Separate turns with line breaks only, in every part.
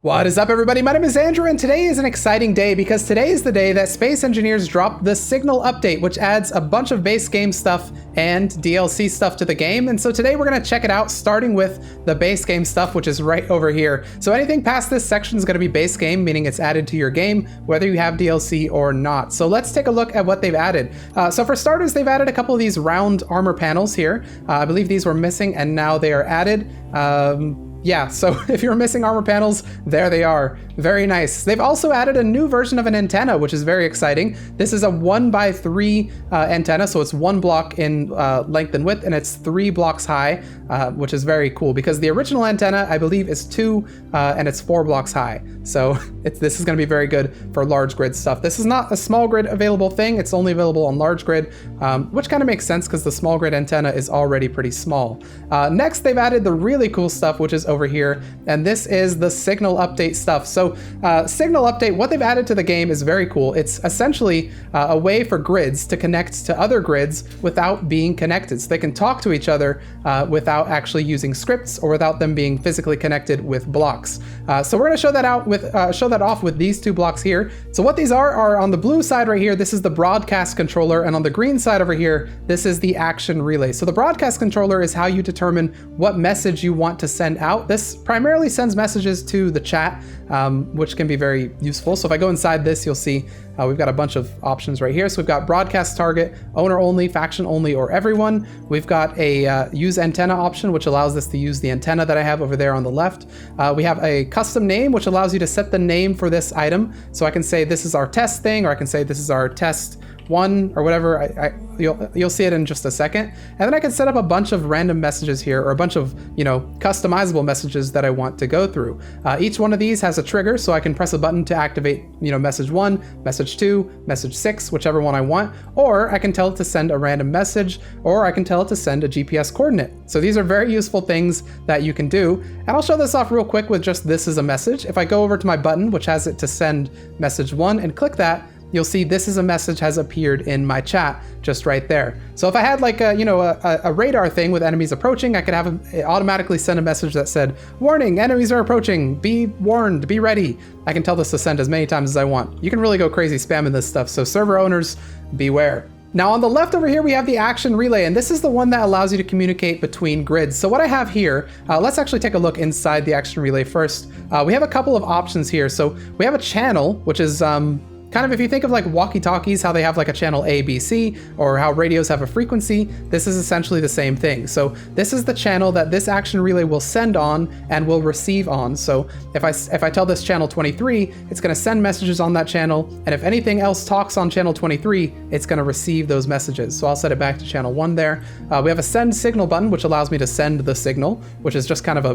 What is up, everybody? My name is Andrew, and today is an exciting day because today is the day that Space Engineers dropped the Signal update, which adds a bunch of base game stuff and DLC stuff to the game. And so today we're going to check it out, starting with the base game stuff, which is right over here. So anything past this section is going to be base game, meaning it's added to your game, whether you have DLC or not. So let's take a look at what they've added. So for starters, they've added a couple of these round armor panels here. I believe these were missing, and now they are added. Yeah, so if you're missing armor panels, there they are. Very nice. They've also added a new version of an antenna, which is very exciting. This is a 1x3 antenna, so it's 1 block in length and width, and it's 3 blocks high, which is very cool because the original antenna, I believe, is 2 and it's 4 blocks high. So this is going to be very good for large grid stuff. This is not a small grid available thing. It's only available on large grid, which kind of makes sense because the small grid antenna is already pretty small. Next, they've added the really cool stuff, which is over here, and this is the Signal update stuff. So Signal update, what they've added to the game is very cool. It's essentially a way for grids to connect to other grids without being connected. So they can talk to each other without actually using scripts or without them being physically connected with blocks. So we're going to show that off with these 2 blocks here. So what these are on the blue side right here, this is the broadcast controller, and on the green side over here, this is the action relay. So the broadcast controller is how you determine what message you want to send out. This primarily sends messages to the chat, which can be very useful. So if I go inside this, you'll see we've got a bunch of options right here. So we've got broadcast target, owner only, faction only, or everyone. We've got a use antenna option, which allows us to use the antenna that I have over there on the left. We have a custom name, which allows you to set the name for this item. So I can say this is our test thing, or I can say this is our test 1 or whatever. You'll see it in just a second. And then I can set up a bunch of random messages here, or a bunch of, customizable messages that I want to go through. Each one of these has a trigger, so I can press a button to activate, message 1, message 2, message 6, whichever one I want, or I can tell it to send a random message, or I can tell it to send a GPS coordinate. So these are very useful things that you can do. And I'll show this off real quick with just this as a message. If I go over to my button, which has it to send message 1, and click that, you'll see this is a message has appeared in my chat just right there. So if I had like a radar thing with enemies approaching, I could have it automatically send a message that said, "Warning, enemies are approaching, be warned, be ready." I can tell this to send as many times as I want. You can really go crazy spamming this stuff, so server owners, beware. Now on the left over here, we have the action relay, and this is the one that allows you to communicate between grids. So what I have here, let's actually take a look inside the action relay first. We have a couple of options here. So we have a channel, which is kind of, if you think of like walkie-talkies, how they have like a channel A, B, C, or how radios have a frequency, this is essentially the same thing. So this is the channel that this action relay will send on and will receive on. So if I tell this channel 23, it's going to send messages on that channel, and if anything else talks on channel 23, it's going to receive those messages. So I'll set it back to channel 1 there. We have a send signal button, which allows me to send the signal, which is just kind of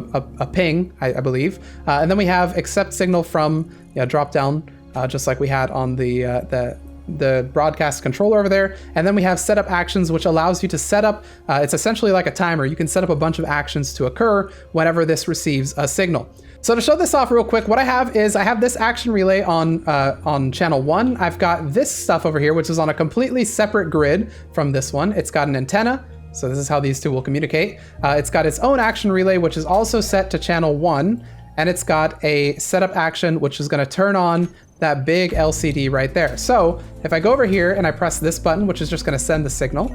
a ping, I believe. And then we have accept signal from drop down, just like we had on the broadcast controller over there. And then we have setup actions, which allows you to set up, it's essentially like a timer. You can set up a bunch of actions to occur whenever this receives a signal. So to show this off real quick, what I have is I have this action relay on channel 1. I've got this stuff over here, which is on a completely separate grid from this one. It's got an antenna. So this is how these two will communicate. It's got its own action relay, which is also set to channel 1. And it's got a setup action, which is going to turn on that big LCD right there. So if I go over here and I press this button, which is just going to send the signal,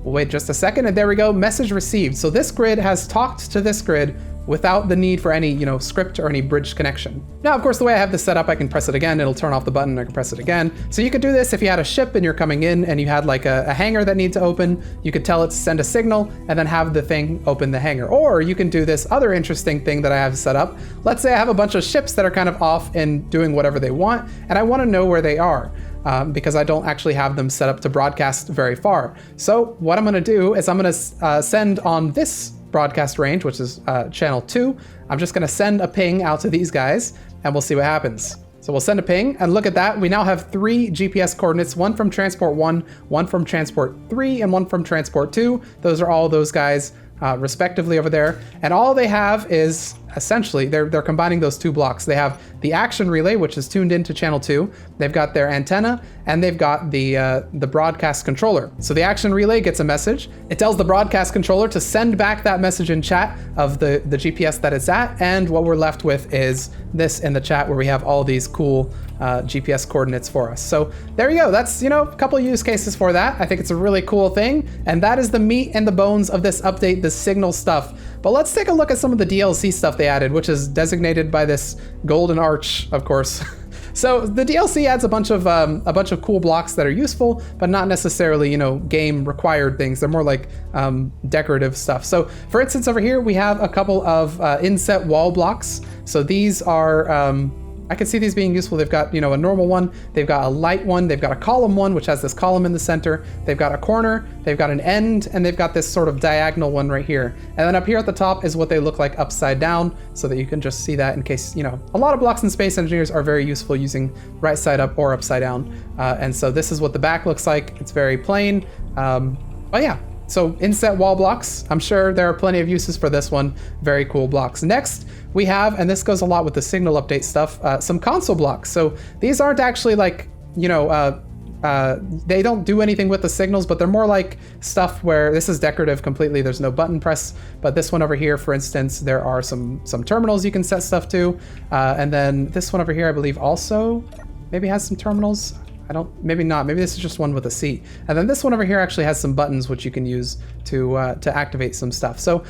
we'll wait just a second, and there we go, message received. So this grid has talked to this grid without the need for any, script or any bridge connection. Now, of course, the way I have this set up, I can press it again, it'll turn off the button, I can press it again. So you could do this if you had a ship and you're coming in and you had like a hangar that needs to open, you could tell it to send a signal and then have the thing open the hangar. Or you can do this other interesting thing that I have set up. Let's say I have a bunch of ships that are kind of off and doing whatever they want, and I want to know where they are. Because I don't actually have them set up to broadcast very far. So what I'm going to do is I'm going to send on this broadcast range, which is channel 2. I'm just going to send a ping out to these guys, and we'll see what happens. So we'll send a ping, and look at that. We now have 3 GPS coordinates, one from transport 1, one from transport 3, and one from transport 2. Those are all those guys respectively over there. And all they have is essentially, they're combining those two blocks. They have the action relay, which is tuned into channel 2. They've got their antenna, and they've got the broadcast controller. So the action relay gets a message. It tells the broadcast controller to send back that message in chat of the GPS that it's at, and what we're left with is this in the chat where we have all these cool GPS coordinates for us. So there you go. That's, you know, a couple of use cases for that. I think it's a really cool thing, and that is the meat and the bones of this update, the signal stuff. But let's take a look at some of the DLC stuff they added, which is designated by this golden arch, of course. So the DLC adds a bunch of cool blocks that are useful, but not necessarily, you know, game required things. They're more like decorative stuff. So for instance, over here we have a couple of inset wall blocks. So these are I can see these being useful. They've got, you know, a normal one, they've got a light one, they've got a column one, which has this column in the center, they've got a corner, they've got an end, and they've got this sort of diagonal one right here. And then up here at the top is what they look like upside down, so that you can just see that in case, you know, a lot of blocks in Space Engineers are very useful using right side up or upside down. And so this is what the back looks like. It's very plain. But yeah. So inset wall blocks, I'm sure there are plenty of uses for this one. Very cool blocks. Next, we have, and this goes a lot with the signal update stuff, some console blocks. So these aren't actually like, you know, they don't do anything with the signals, but they're more like stuff where this is decorative completely. There's no button press, but this one over here, for instance, there are some terminals you can set stuff to. And then this one over here, I believe also maybe has some terminals. Maybe not. Maybe this is just one with a seat. And then this one over here actually has some buttons which you can use to activate some stuff. So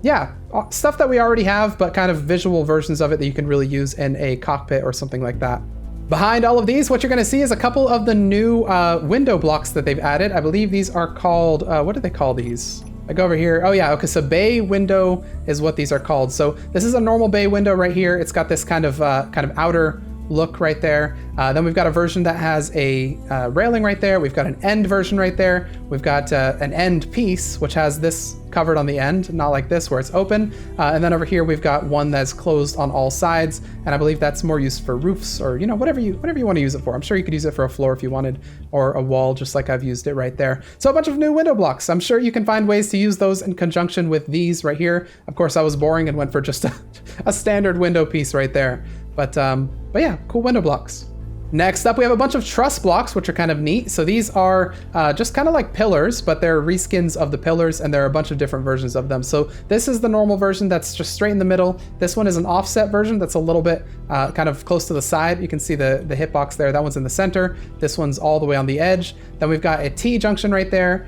yeah, stuff that we already have, but kind of visual versions of it that you can really use in a cockpit or something like that. Behind all of these, what you're going to see is a couple of the new window blocks that they've added. I believe these are called, what do they call these? I go over here. Oh yeah, okay, so bay window is what these are called. So this is a normal bay window right here. It's got this kind of outer look right there. Then we've got a version that has a railing right there. We've got an end version right there. We've got an end piece, which has this covered on the end, not like this where it's open. And then over here, we've got one that's closed on all sides. And I believe that's more used for roofs or, you know, whatever you want to use it for. I'm sure you could use it for a floor if you wanted, or a wall, just like I've used it right there. So a bunch of new window blocks. I'm sure you can find ways to use those in conjunction with these right here. Of course, I was boring and went for just a standard window piece right there. But yeah, cool window blocks. Next up, we have a bunch of truss blocks, which are kind of neat. So these are just kind of like pillars, but they're reskins of the pillars, and there are a bunch of different versions of them. So this is the normal version that's just straight in the middle. This one is an offset version that's a little bit kind of close to the side. You can see the hitbox there. That one's in the center. This one's all the way on the edge. Then we've got a T junction right there.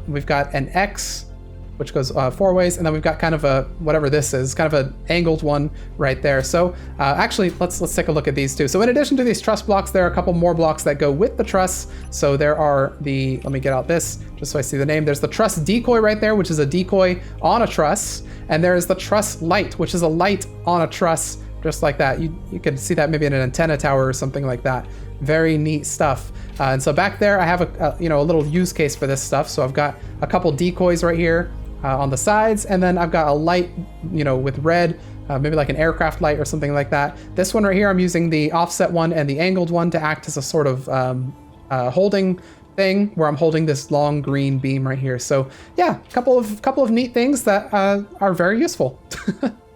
We've got an X, which goes 4 ways, and then we've got kind of a, whatever this is, kind of an angled one right there. So actually, let's take a look at these two. So in addition to these truss blocks, there are a couple more blocks that go with the truss. So there are the, let me get out this, just so I see the name. There's the truss decoy right there, which is a decoy on a truss. And there is the truss light, which is a light on a truss, just like that. You can see that maybe in an antenna tower or something like that. Very neat stuff. And so back there, I have a little use case for this stuff. So I've got a couple decoys right here on the sides, and then I've got a light, you know, with red, maybe like an aircraft light or something like that. This one right here, I'm using the offset one and the angled one to act as a sort of holding thing, where I'm holding this long green beam right here. So yeah, a couple of neat things that are very useful.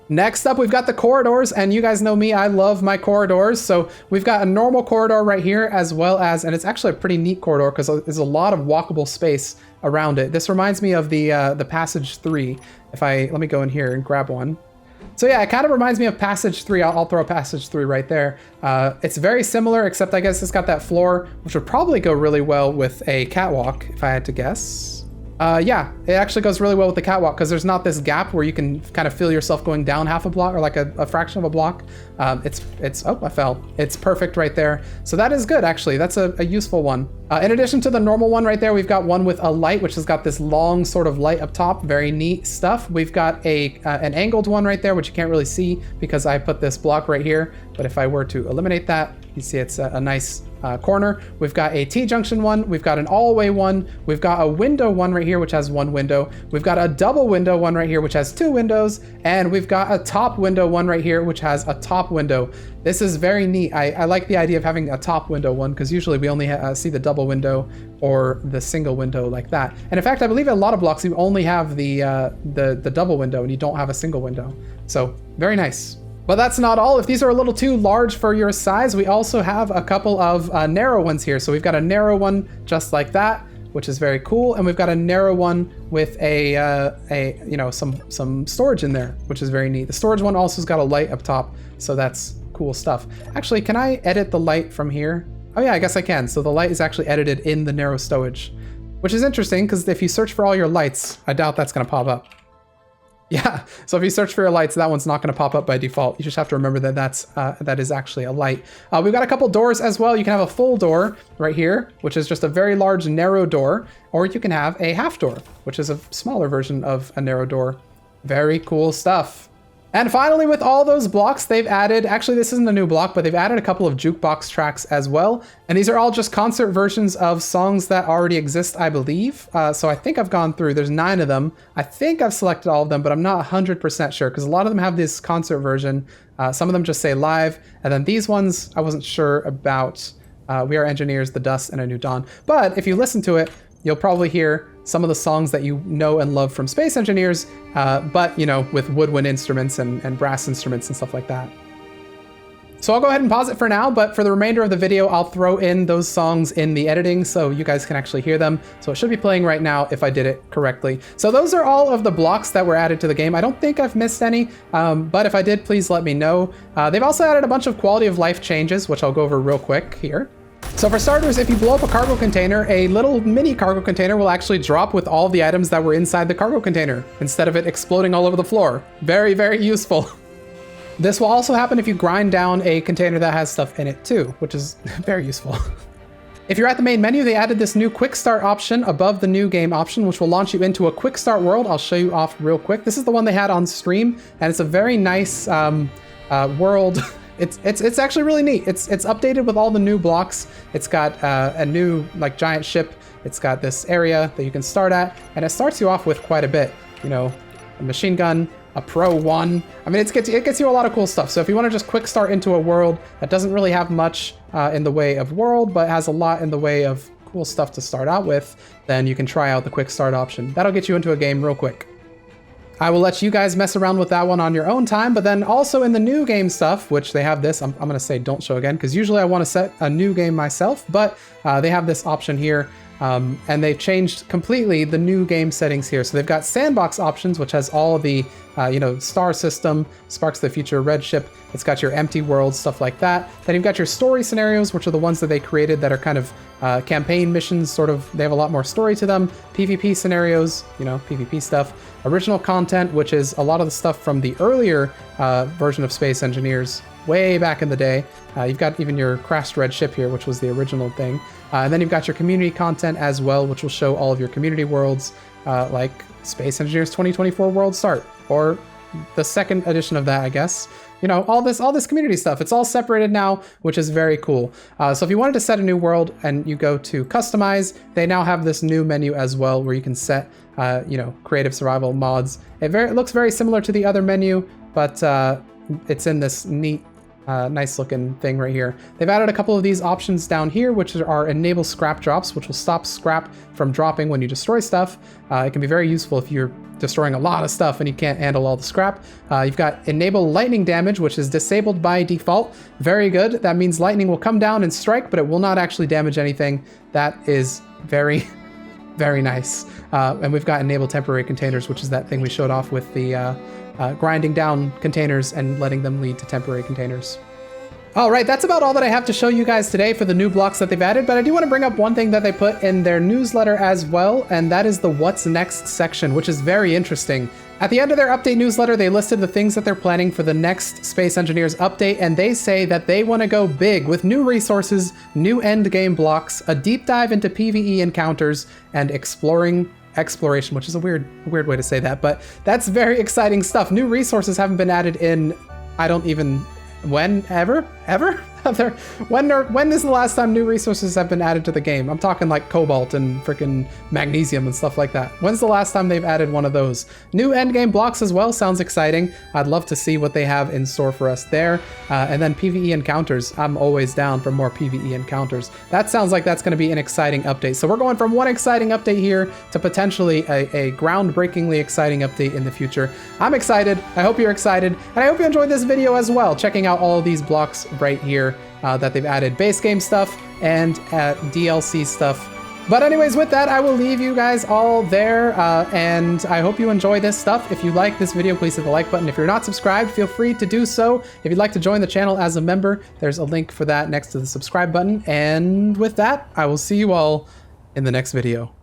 Next up, we've got the corridors, and you guys know me, I love my corridors. So we've got a normal corridor right here, as well as, and it's actually a pretty neat corridor because there's a lot of walkable space around it. This reminds me of the Passage 3. Let me go in here and grab one. So yeah, it kind of reminds me of Passage 3. I'll throw Passage 3 right there. It's very similar, except I guess it's got that floor, which would probably go really well with a catwalk, if I had to guess. Yeah, it actually goes really well with the catwalk because there's not this gap where you can kind of feel yourself going down half a block or like a fraction of a block. Oh, I fell. It's perfect right there. So that is good, actually. That's a useful one. In addition to the normal one right there, we've got one with a light, which has got this long sort of light up top. Very neat stuff. We've got an angled one right there, which you can't really see because I put this block right here. But if I were to eliminate that, you see it's a nice corner. We've got a T-junction one. We've got an all-way one. We've got a window one right here, which has one window. We've got a double window one right here, which has two windows. And we've got a top window one right here, which has a top window. This is very neat. I like the idea of having a top window one because usually we only see the double window or the single window like that. And in fact, I believe in a lot of blocks you only have the double window and you don't have a single window. So very nice. But that's not all. If these are a little too large for your size, we also have a couple of narrow ones here. So we've got a narrow one just like that, which is very cool. And we've got a narrow one with some storage in there, which is very neat. The storage one also has got a light up top. So that's cool stuff. Actually, can I edit the light from here? Oh yeah, I guess I can. So the light is actually edited in the narrow stowage, which is interesting because if you search for all your lights, I doubt that's going to pop up. Yeah, so if you search for your lights, that one's not going to pop up by default. You just have to remember that that is actually a light. We've got a couple doors as well. You can have a full door right here, which is just a very large narrow door, or you can have a half door, which is a smaller version of a narrow door. Very cool stuff. And finally, with all those blocks, they've added, actually this isn't a new block, but they've added a couple of jukebox tracks as well. And these are all just concert versions of songs that already exist, I believe. So I think I've gone through, there's 9 of them. I think I've selected all of them, but I'm not 100% sure because a lot of them have this concert version. Some of them just say live. And then these ones, I wasn't sure about. We Are Engineers, The Dust, and A New Dawn. But if you listen to it, you'll probably hear some of the songs that you know and love from Space Engineers, but, you know, with woodwind instruments and brass instruments and stuff like that. So I'll go ahead and pause it for now, but for the remainder of the video, I'll throw in those songs in the editing so you guys can actually hear them. So it should be playing right now if I did it correctly. So those are all of the blocks that were added to the game. I don't think I've missed any, but if I did, please let me know. They've also added a bunch of quality of life changes, which I'll go over real quick here. So for starters, if you blow up a cargo container, a little mini cargo container will actually drop with all the items that were inside the cargo container, instead of it exploding all over the floor. Very, very useful. This will also happen if you grind down a container that has stuff in it too, which is very useful. If you're at the main menu, they added this new quick start option above the new game option, which will launch you into a quick start world. I'll show you off real quick. This is the one they had on stream, and it's a very nice world. It's actually really neat. It's updated with all the new blocks. It's got a new like giant ship. It's got this area that you can start at, and it starts you off with quite a bit. You know, a machine gun, a Pro 1. I mean, it gets you a lot of cool stuff. So if you want to just quick start into a world that doesn't really have much in the way of world, but has a lot in the way of cool stuff to start out with, then you can try out the quick start option. That'll get you into a game real quick. I will let you guys mess around with that one on your own time, but then also in the new game stuff, which they have this, I'm going to say don't show again, because usually I want to set a new game myself, but they have this option here, and they've changed completely the new game settings here. So they've got sandbox options, which has all of the, star system, Sparks of the Future, Red Ship. It's got your empty world, stuff like that. Then you've got your story scenarios, which are the ones that they created that are kind of campaign missions, sort of, they have a lot more story to them. PvP scenarios, PvP stuff. Original content, which is a lot of the stuff from the earlier version of Space Engineers, way back in the day. You've got even your crashed red ship here, which was the original thing. And then you've got your community content as well, which will show all of your community worlds, like Space Engineers 2024 World Start, or the second edition of that, I guess. All this community stuff. It's all separated now, which is very cool. So if you wanted to set a new world and you go to customize, they now have this new menu as well where you can set, creative survival mods. It looks very similar to the other menu, but it's in this neat, nice looking thing right here. They've added a couple of these options down here, which are enable scrap drops, which will stop scrap from dropping when you destroy stuff. It can be very useful if you're destroying a lot of stuff and you can't handle all the scrap. You've got enable lightning damage, which is disabled by default. Very good. That means lightning will come down and strike, but it will not actually damage anything. That is very, very nice. And we've got enable temporary containers, which is that thing we showed off with the grinding down containers and letting them lead to temporary containers. All right, that's about all that I have to show you guys today for the new blocks that they've added, but I do want to bring up one thing that they put in their newsletter as well, and that is the What's Next section, which is very interesting. At the end of their update newsletter, they listed the things that they're planning for the next Space Engineers update, and they say that they want to go big with new resources, new end game blocks, a deep dive into PvE encounters, and exploration, which is a weird way to say that, but that's very exciting stuff. New resources haven't been added in, I don't even... when? Ever? When is the last time new resources have been added to the game? I'm talking like cobalt and freaking magnesium and stuff like that. When's the last time they've added one of those? New endgame blocks as well, sounds exciting. I'd love to see what they have in store for us there. And then PvE encounters. I'm always down for more PvE encounters. That sounds like that's going to be an exciting update. So we're going from one exciting update here to potentially a groundbreakingly exciting update in the future. I'm excited. I hope you're excited. And I hope you enjoyed this video as well, checking out all of these blocks right here that they've added base game stuff and DLC stuff. But anyways, with that, I will leave you guys all there, and I hope you enjoy this stuff. If you like this video, please hit the like button. If you're not subscribed, feel free to do so. If you'd like to join the channel as a member, there's a link for that next to the subscribe button. And with that, I will see you all in the next video.